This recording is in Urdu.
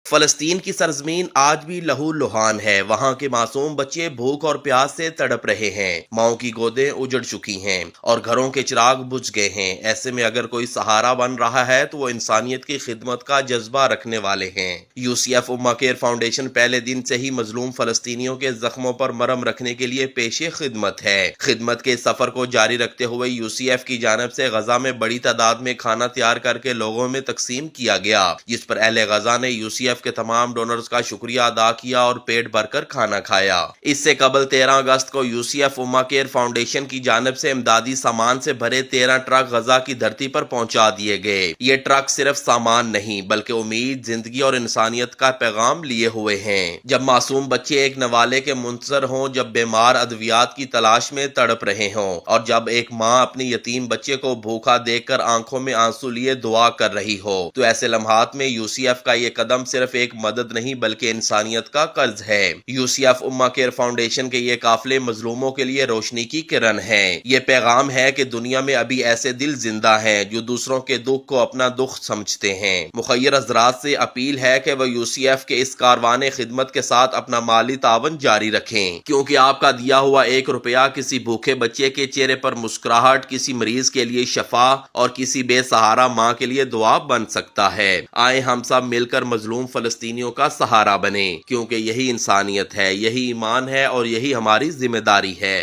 فلسطین کی سرزمین آج بھی لہو لہان ہے۔ وہاں کے معصوم بچے بھوک اور پیاس سے تڑپ رہے ہیں، ماؤں کی گودیں اجڑ چکی ہیں اور گھروں کے چراغ بجھ گئے ہیں۔ ایسے میں اگر کوئی سہارا بن رہا ہے تو وہ انسانیت کی خدمت کا جذبہ رکھنے والے ہیں۔ UCF امہ کیئر فاؤنڈیشن پہلے دن سے ہی مظلوم فلسطینیوں کے زخموں پر مرہم رکھنے کے لیے پیش خدمت ہے۔ خدمت کے سفر کو جاری رکھتے ہوئے UCF کی جانب سے غزہ میں بڑی تعداد میں کھانا تیار کر کے لوگوں میں تقسیم کیا گیا، جس پر اہل غزہ نے UCF کے تمام ڈونرز کا شکریہ ادا کیا اور پیٹ بھر کر کھانا کھایا۔ اس سے قبل 13 اگست کو UCF امہ کیئر فاؤنڈیشن کی جانب سے امدادی سامان سے بھرے 13 ٹرک غزہ کی دھرتی پر پہنچا دیے گئے۔ یہ ٹرک صرف سامان نہیں بلکہ امید، زندگی اور انسانیت کا پیغام لیے ہوئے ہیں۔ جب معصوم بچے ایک نوالے کے منتظر ہوں، جب بیمار ادویات کی تلاش میں تڑپ رہے ہوں، اور جب ایک ماں اپنے یتیم بچے کو بھوکا دیکھ کر آنکھوں میں آنسو لیے دعا کر رہی ہو، تو ایسے لمحات میں UCF کا یہ قدم صرف ایک مدد نہیں بلکہ انسانیت کا قرض ہے۔ UCF امہ کیئر فاؤنڈیشن کے یہ قافلے مظلوموں کے لیے روشنی کی کرن ہے۔ یہ پیغام ہے کہ دنیا میں ابھی ایسے دل زندہ ہیں جو دوسروں کے دکھ کو اپنا دکھ سمجھتے ہیں۔ مخیر حضرات سے اپیل ہے کہ وہ UCF کے اس کاروان خدمت کے ساتھ اپنا مالی تعاون جاری رکھیں، کیونکہ آپ کا دیا ہوا 1 روپیہ کسی بھوکے بچے کے چہرے پر مسکراہٹ، کسی مریض کے لیے شفا اور کسی بے سہارا ماں کے لیے دعا بن سکتا ہے۔ آئیں ہم سب مل کر مظلوم فلسطینیوں کا سہارا بنیں، کیونکہ یہی انسانیت ہے، یہی ایمان ہے اور یہی ہماری ذمہ داری ہے۔